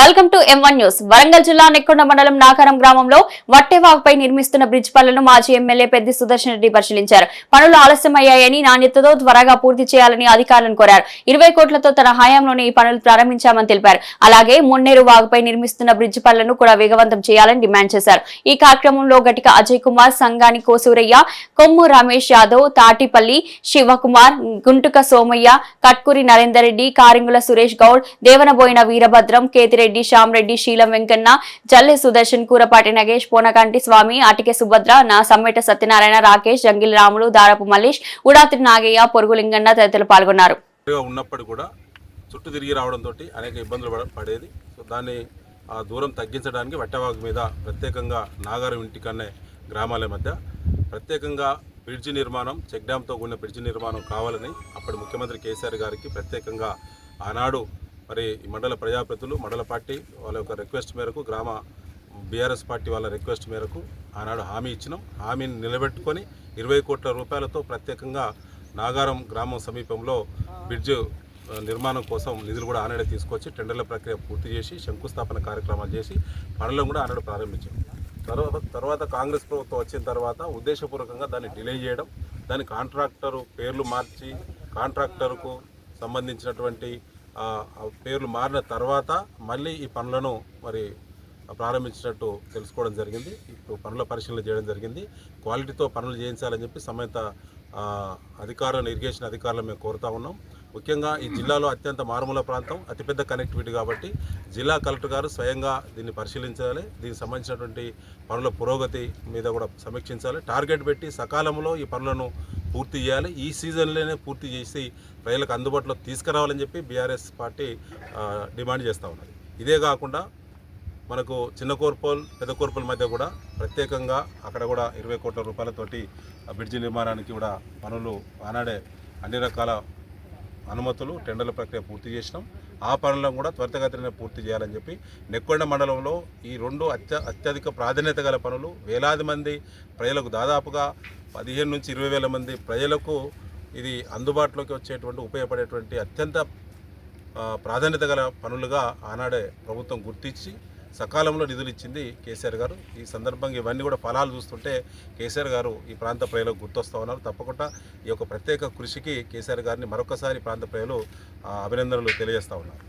Welcome to M1 news. Warangal జిల్లా నెక్కొండ మండలం నాకారం గ్రామంలో వట్టెవాగుపై నిర్మిస్తున్న బ్రిడ్జ్ పనులను మాజీ ఎమ్మెల్యే పెద్ది సుదర్శన్ రెడ్డి పరిశీలించారు. పనులు ఆలస్యమయ్యాయని, నాణ్యతతో త్వరగా పూర్తి చేయాలని అధికారులను కోరారు. 20 కోట్లతో తన హయాంలోనే ఈ పనులు ప్రారంభించామని తెలిపారు. అలాగే మున్నేరు వాగుపై నిర్మిస్తున్న బ్రిడ్జ్ పనులను కూడా వేగవంతం చేయాలని డిమాండ్ చేశారు. ఈ కార్యక్రమంలో గటిక అజయ్ కుమార్, సంగాని కోసూరయ్య, కొమ్ము రమేష్ యాదవ్, తాటిపల్లి శివకుమార్, గుంటుక సోమయ్య, కట్కూరి నరేందర్ రెడ్డి, కారింగుల సురేష్ గౌడ్, దేవనబోయిన వీరభద్రం, కేతిరెడ్డి, శ్యామరెడ్డి, శీలం వెంకన్న, జల్లె సుదర్శన్, కూరపాటి నగేష్, పోనకంటి స్వామి, అటికె సుభద్ర, సమ్మెట సత్యనారాయణ, రాకేష్, జంగిల్ రాములు, దారపు మల్లేష్, ఉడాత్రి నాగయ్య, పొరుగులింగన్న తదితరులు పాల్గొన్నారు. ఉన్నప్పుడు కూడా చుట్టూ తిరిగి రావడంతో అనేక ఇబ్బందులు పడేది. సో దాన్ని ఆ దూరం తగ్గించడానికి వట్టెవాగు మీద ప్రత్యేకంగా నాగారం ఇంటికన్నే గ్రామాల మధ్య ప్రత్యేకంగా బ్రిడ్జి నిర్మాణం, చెక్ డ్యాంతో కూడిన బ్రిడ్జి నిర్మాణం కావాలని అప్పటి ముఖ్యమంత్రి కేసీఆర్ గారికి ప్రత్యేకంగా ఆనాడు మరి మండల ప్రజాప్రతినిధులు, మండల పార్టీ వాళ్ళ యొక్క రిక్వెస్ట్ మేరకు, గ్రామ బీఆర్ఎస్ పార్టీ వాళ్ళ రిక్వెస్ట్ మేరకు ఆనాడు హామీ ఇచ్చినాం. హామీని నిలబెట్టుకొని 20 కోట్ల రూపాయలతో ప్రత్యేకంగా నాగారం గ్రామం సమీపంలో బ్రిడ్జ్ నిర్మాణం కోసం నిధులు కూడా ఆనాడే తీసుకొచ్చి టెండర్ల ప్రక్రియ పూర్తి చేసి శంకుస్థాపన కార్యక్రమాలు చేసి పనులను కూడా ఆనాడు ప్రారంభించాం. తర్వాత కాంగ్రెస్ ప్రభుత్వం వచ్చిన తర్వాత ఉద్దేశపూర్వకంగా దాన్ని డిలే చేయడం, దాని కాంట్రాక్టరు పేర్లు మార్చి కాంట్రాక్టర్కు సంబంధించినటువంటి పేర్లు మారిన తర్వాత మళ్ళీ ఈ పనులను మరి ప్రారంభించినట్టు తెలుసుకోవడం జరిగింది. ఇప్పుడు పనుల పరిశీలన చేయడం జరిగింది. క్వాలిటీతో పనులు చేయించాలని చెప్పి సమేత అధికారులను, ఇరిగేషన్ అధికారులను మేము కోరుతా ఉన్నాం. ముఖ్యంగా ఈ జిల్లాలో అత్యంత మారుమూల ప్రాంతం, అతిపెద్ద కనెక్టివిటీ కాబట్టి జిల్లా కలెక్టర్ గారు స్వయంగా దీన్ని పరిశీలించాలి. దీనికి సంబంధించినటువంటి పనుల పురోగతి మీద కూడా సమీక్షించాలి. టార్గెట్ పెట్టి సకాలంలో ఈ పనులను పూర్తి చేయాలి. ఈ సీజన్లోనే పూర్తి చేసి ప్రజలకు అందుబాటులో తీసుకురావాలని చెప్పి బీఆర్ఎస్ పార్టీ డిమాండ్ చేస్తూ ఉన్నది. ఇదే కాకుండా మనకు చిన్న కోర్పల్, పెద్ద కోర్పల్ మధ్య కూడా ప్రత్యేకంగా అక్కడ కూడా 20 కోట్ల రూపాయలతోటి బ్రిడ్జి నిర్మాణానికి కూడా పనులు ఆనాడే అన్ని రకాల అనుమతులు, టెండర్ల ప్రక్రియ పూర్తి చేసినాం. ఆ పనులను కూడా త్వరితగతిన పూర్తి చేయాలని చెప్పి నెక్కొండ మండలంలో ఈ రెండు అత్యధిక ప్రాధాన్యత గల పనులు, వేలాది మంది ప్రజలకు, దాదాపుగా 15 నుంచి 20 వేల మంది ప్రజలకు ఇది అందుబాటులోకి వచ్చేటువంటి ఉపయోగపడేటువంటి అత్యంత ప్రాధాన్యత గల పనులుగా ఆనాడే ప్రభుత్వం గుర్తించి సకాలంలో నిధులు ఇచ్చింది కేసీఆర్ గారు. ఈ సందర్భంగా ఇవన్నీ కూడా ఫలాలు చూస్తుంటే కేసీఆర్ గారు ఈ ప్రాంత ప్రజలకు గుర్తొస్తూ ఉన్నారు. తప్పకుండా ఈ యొక్క ప్రత్యేక కృషికి కేసీఆర్ గారిని మరొకసారి ప్రాంత ప్రజలు అభినందనలు తెలియజేస్తూ ఉన్నారు.